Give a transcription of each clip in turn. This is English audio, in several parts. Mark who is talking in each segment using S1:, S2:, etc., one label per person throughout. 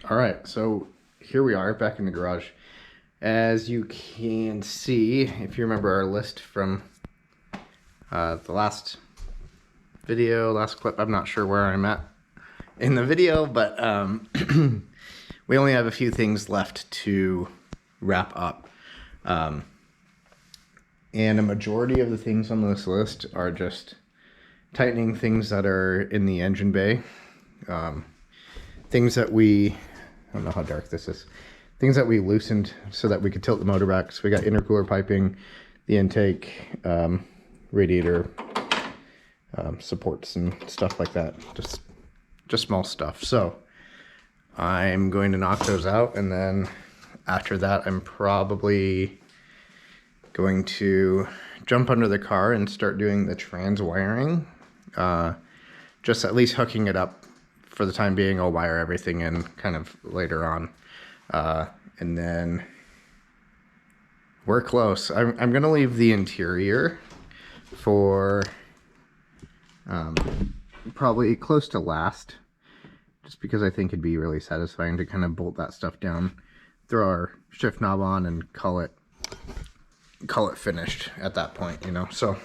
S1: All right, so here we are back in the garage. As you can see, if you remember our list from the last video, last clip, I'm not sure where I'm at in the video, but we only have a few things left to wrap up. And a majority of the things on this list are just tightening things that are in the engine bay. Things that I don't know how dark this is. Things that we loosened so that we could tilt the motor back. So we got intercooler piping, the intake, radiator supports and stuff like that. Just small stuff. So I'm going to knock those out, and then after that I'm probably going to jump under the car and start doing the trans wiring. Just at least hooking it up for the time being. I'll wire everything in kind of later on. And then we're close. I'm gonna leave the interior for probably close to last, just because I think it'd be really satisfying to kind of bolt that stuff down, throw our shift knob on, and call it finished at that point, you know. So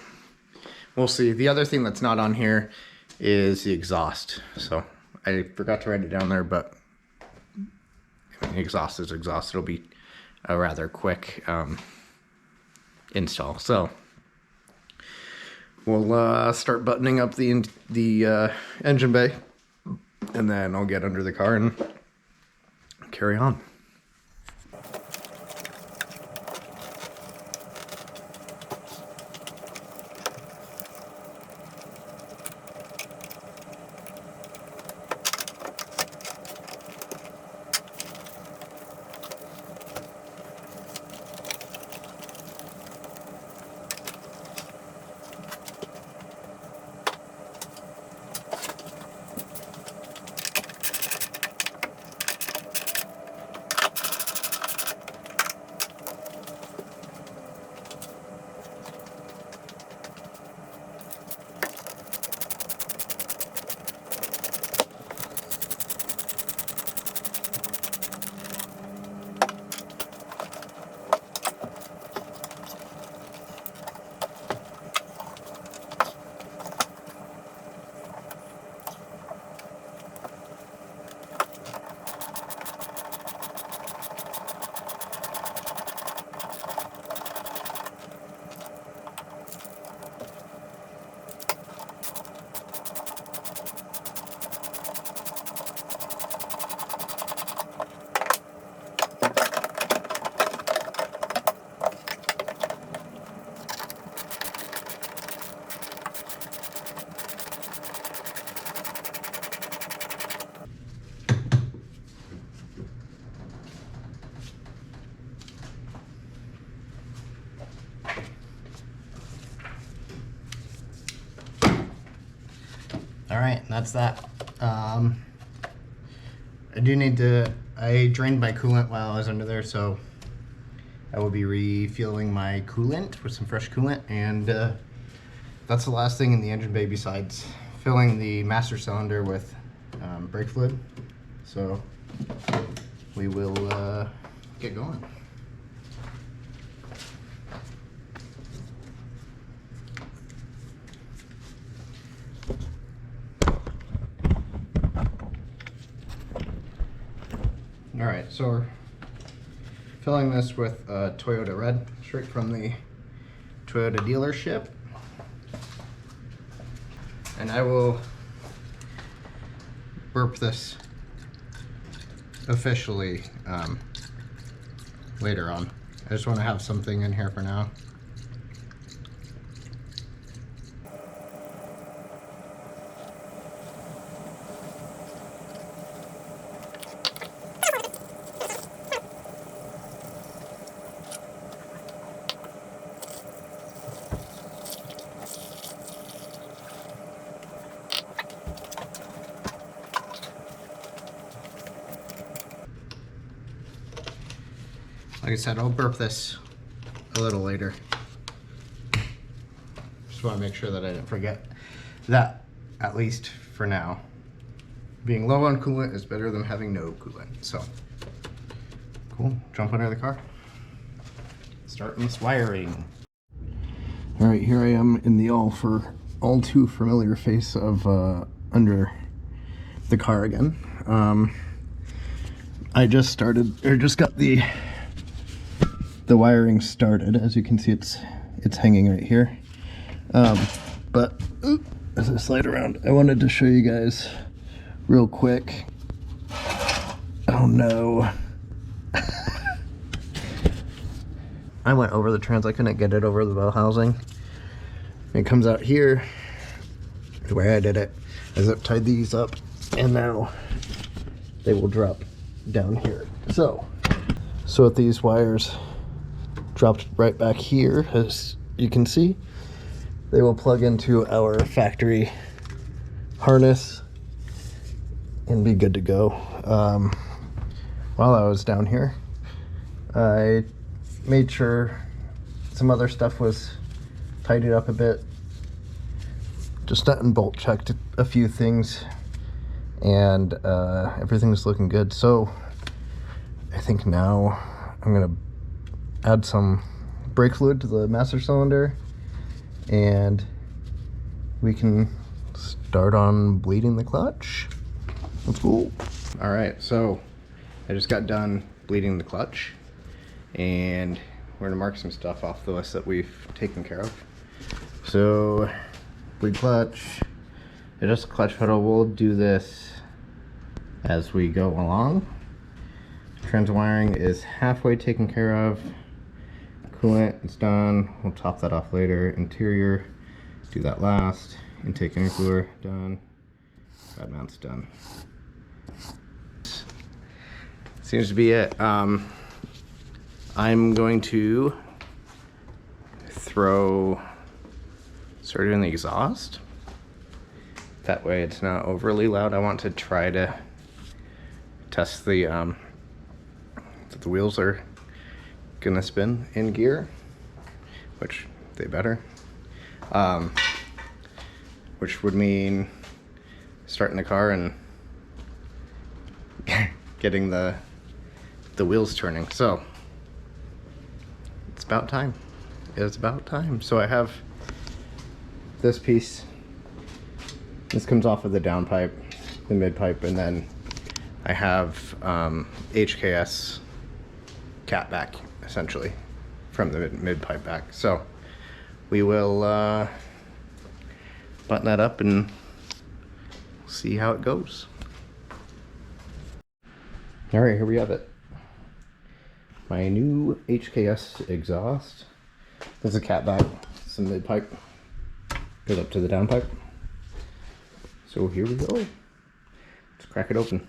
S1: we'll see. The other thing that's not on here is the exhaust. So I forgot to write it down there, but I mean, exhaust is exhaust. It'll be a rather quick install. So we'll start buttoning up the engine bay, and then I'll get under the car and carry on. All right, that's that. I drained my coolant while I was under there, so I will be refueling my coolant with some fresh coolant, and that's the last thing in the engine bay besides filling the master cylinder with brake fluid. So we will get going. Alright, so we're filling this with Toyota Red, straight from the Toyota dealership. And I will burp this officially later on. I just want to have something in here for now. Like I said, I'll burp this a little later. Just want to make sure that I didn't forget that, at least for now. being low on coolant is better than having no coolant. So, cool, jump under the car. Starting this wiring. All right, here I am in the all too familiar face of under the car again. I just got the wiring started. As you can see, it's hanging right here. But as I slide around, I wanted to show you guys real quick. Oh no. I went over the trans, I couldn't get it over the bell housing. It comes out here, the way I did it, I zip tied these up, and now they will drop down here. So with these wires dropped right back here, as you can see, they will plug into our factory harness and be good to go. While I was down here, I made sure some other stuff was tidied up a bit. Just nut and bolt checked a few things, and everything's looking good. So I think now I'm gonna add some brake fluid to the master cylinder, and we can start on bleeding the clutch. Let's go. All right, so I just got done bleeding the clutch, and we're gonna mark some stuff off the list that we've taken care of. So, bleed clutch, adjust the clutch pedal. We'll do this as we go along. Trans wiring is halfway taken care of. Coolant is done. We'll top that off later. Interior, do that last. Intake intercooler, done. Rad mount's done. Seems to be it. I'm going to start doing the exhaust. That way it's not overly loud. I want to try to test that the wheels are gonna spin in gear, which they better. Which would mean starting the car and getting the wheels turning. So it's about time. It's about time. So I have this piece. This comes off of the down pipe, the mid pipe, and then I have HKS cat back, essentially, from the mid pipe back. So we will button that up and see how it goes. All right, here we have it. My new HKS exhaust. This is a cat back, some mid pipe, goes up to the down pipe. So here we go. Let's crack it open.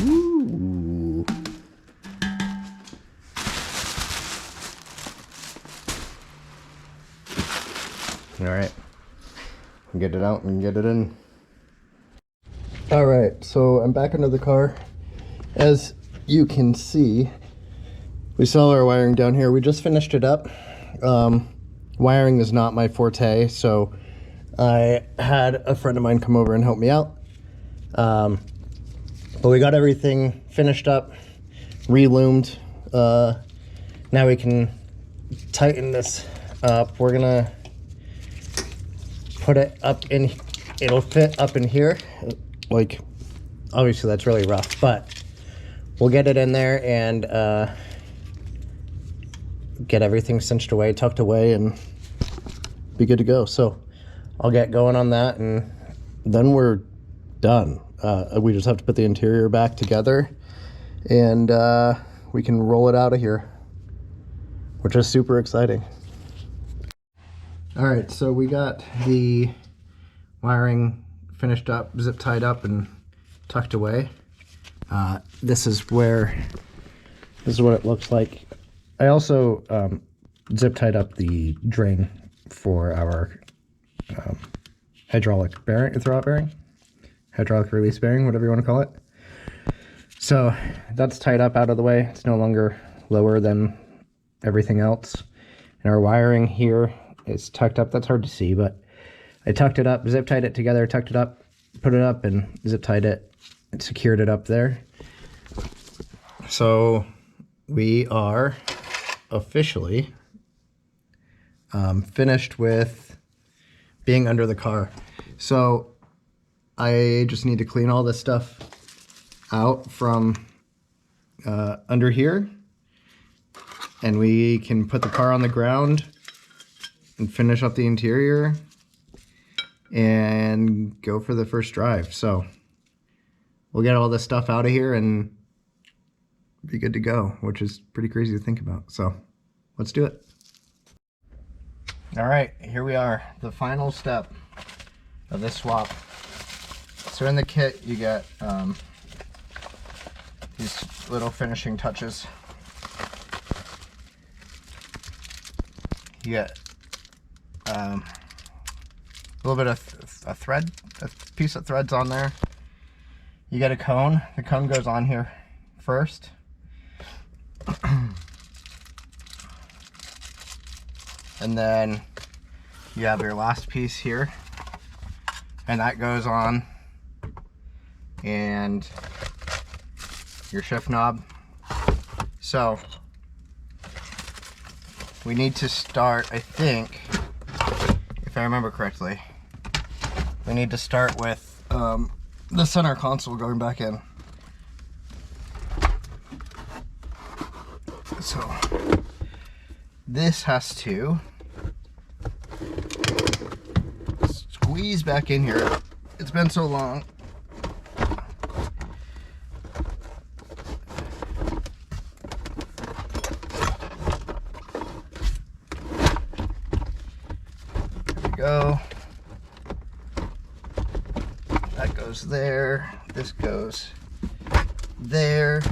S1: Ooh. All right, get it out and get it in. All right, so I'm back under the car. As you can see, we saw our wiring down here. We just finished it up. Wiring is not my forte, so I had a friend of mine come over and help me out. But we got everything finished up, re-loomed. Now we can tighten this up. We're gonna put it up in, it'll fit up in here. Like, obviously that's really rough, but we'll get it in there and get everything cinched away, tucked away, and be good to go. So I'll get going on that, and then we're done. We just have to put the interior back together, and we can roll it out of here, which is super exciting. All right, so we got the wiring finished up, zip tied up, and tucked away. This is This is what it looks like. I also zip tied up the drain for our hydraulic bearing, throwout bearing, hydraulic release bearing, whatever you want to call it. So that's tied up out of the way. It's no longer lower than everything else. And our wiring here is tucked up. That's hard to see, but I tucked it up, zip tied it together, tucked it up, put it up, and zip tied it and secured it up there. So we are officially finished with being under the car. So I just need to clean all this stuff out from under here, and we can put the car on the ground and finish up the interior and go for the first drive. So we'll get all this stuff out of here and be good to go, which is pretty crazy to think about. So let's do it. All right, here we are, the final step of this swap. So in the kit you get these little finishing touches. You get a little bit of a thread, a piece of threads on there. You get a cone. The cone goes on here first. And then you have your last piece here, and that goes on, and your shift knob. So we need to start, I think, if I remember correctly, we need to start with the center console going back in. So this has to squeeze back in here. It's been so long. There we go. That goes there. This goes there.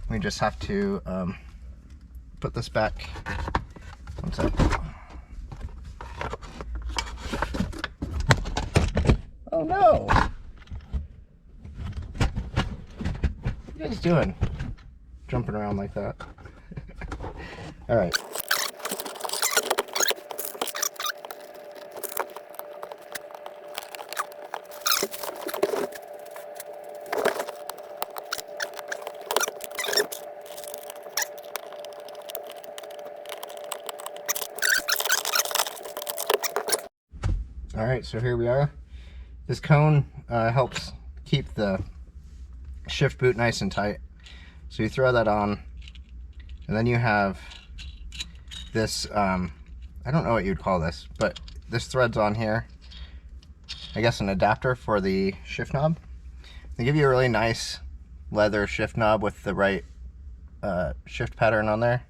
S1: We just have to put this back. One sec. Oh no! What are you guys doing? Jumping around like that. All right. All right, so here we are. This cone helps keep the shift boot nice and tight. So you throw that on, and then you have this, I don't know what you'd call this, but this thread's on here. I guess an adapter for the shift knob. They give you a really nice leather shift knob with the right shift pattern on there.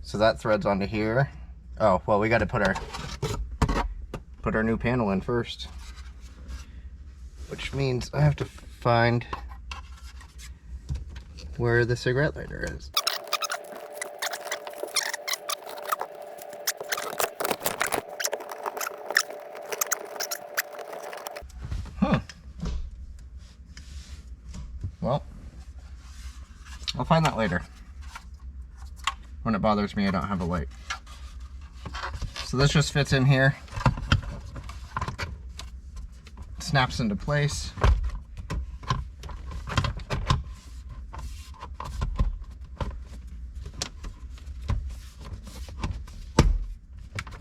S1: So that threads onto here. Oh, well, we got to put our new panel in first, which means I have to find where the cigarette lighter is. Well, I'll find that later. When it bothers me I don't have a light. So this just fits in here. Snaps into place.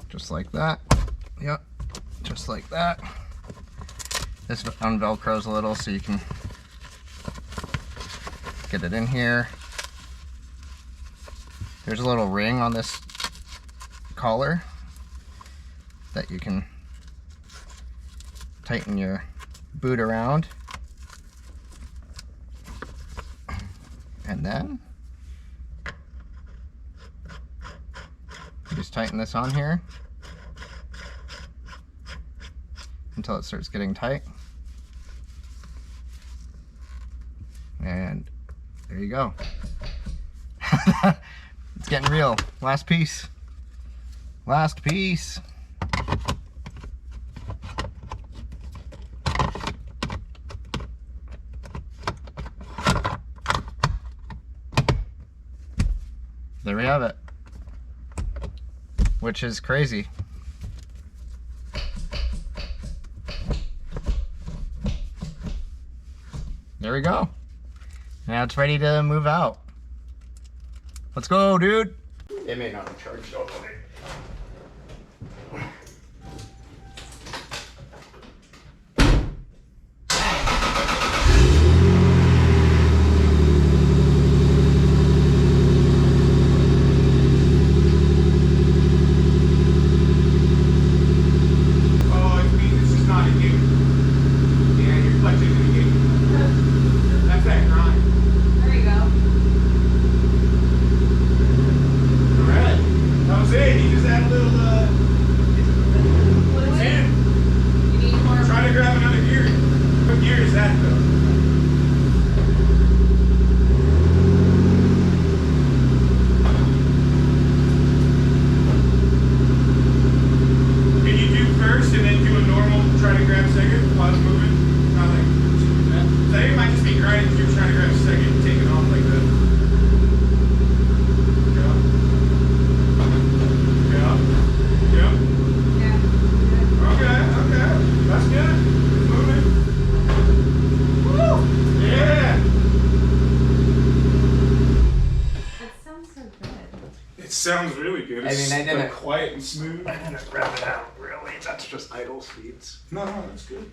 S1: Just like that. Yep, just like that. This unvelcros a little so you can get it in here. There's a little ring on this collar that you can tighten your boot around, and then you just tighten this on here until it starts getting tight, and there you go. getting real. Last piece. Last piece. There we have it. Which is crazy. There we go. Now it's ready to move out. Let's go, dude. It may not have charged all the way.
S2: Sounds really good. It's
S1: I didn't
S2: quiet and smooth.
S1: I didn't rev it out really. That's just idle speeds.
S2: No, that's good.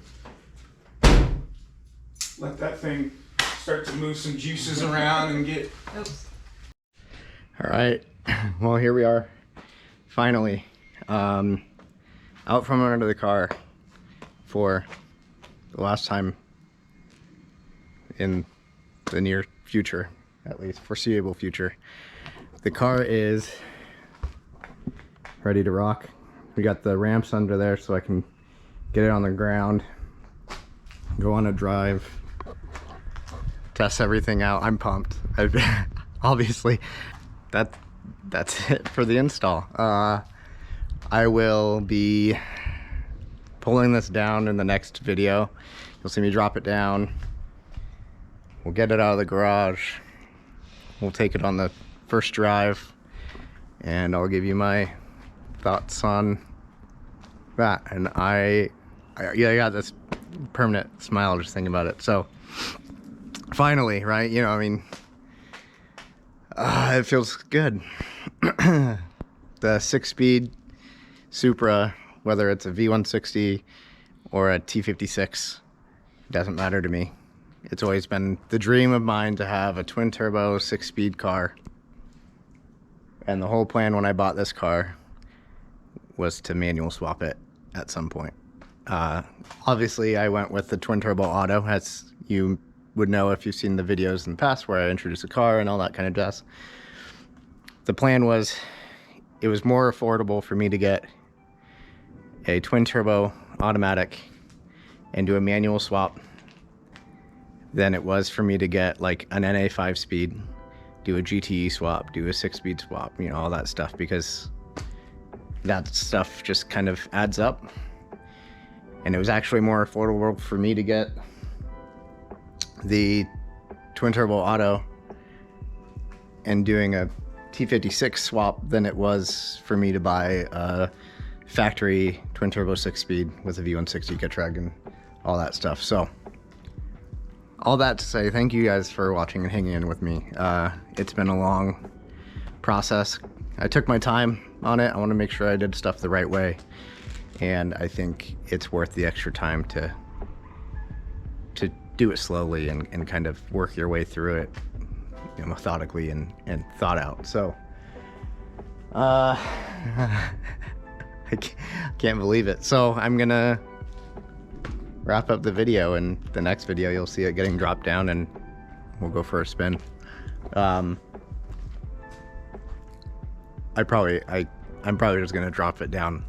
S2: Let that thing start to move some juices around and get.
S3: Oops.
S1: All right. Well, here we are. Finally, out from under the car for the last time in the near future, at least foreseeable future. The car is ready to rock. We got the ramps under there so I can get it on the ground, go on a drive, test everything out. I'm pumped. Obviously, that's it for the install. I will be pulling this down in the next video. You'll see me drop it down. We'll get it out of the garage. We'll take it on the first drive, and I'll give you my thoughts on that. And I got this permanent smile just thinking about it. So finally, right? You know, I mean, it feels good. The 6-speed Supra, whether it's a V160 or a T56, doesn't matter to me. It's always been the dream of mine to have a twin turbo 6-speed car. And the whole plan when I bought this car was to manual swap it at some point. Obviously, I went with the twin turbo auto, as you would know if you've seen the videos in the past where I introduced the car and all that kind of jazz. The plan was, it was more affordable for me to get a twin turbo automatic and do a manual swap than it was for me to get like an NA 5-speed, do a GTE swap, do a 6-speed swap, you know, all that stuff, because that stuff just kind of adds up. And it was actually more affordable for me to get the twin turbo auto and doing a T56 swap than it was for me to buy a factory twin turbo 6-speed with a V160 Getrag and all that stuff. So all that to say, thank you guys for watching and hanging in with me. It's been a long process. I took my time on it. I want to make sure I did stuff the right way, and I think it's worth the extra time to do it slowly and kind of work your way through it, you know, methodically and thought out. So I can't believe it. So I'm gonna wrap up the video, and the next video you'll see it getting dropped down and we'll go for a spin. I'm probably just gonna drop it down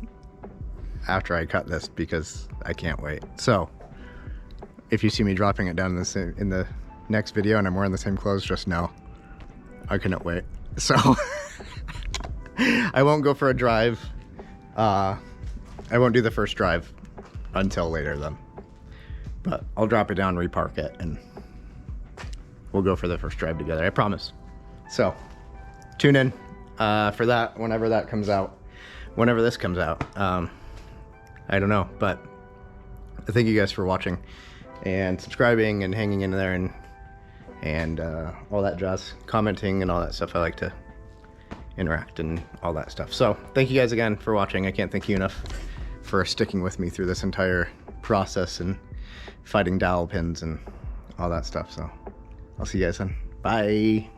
S1: after I cut this because I can't wait. So if you see me dropping it down in the next video and I'm wearing the same clothes, just know I couldn't wait. So I won't go for a drive. I won't do the first drive until later then. But I'll drop it down, repark it, and we'll go for the first drive together, I promise. So, tune in for that whenever that comes out. Whenever this comes out. I don't know, but thank you guys for watching and subscribing and hanging in there and all that jazz, commenting and all that stuff. I like to interact and all that stuff. So thank you guys again for watching. I can't thank you enough for sticking with me through this entire process and fighting dowel pins and all that stuff. So I'll see you guys then. Bye.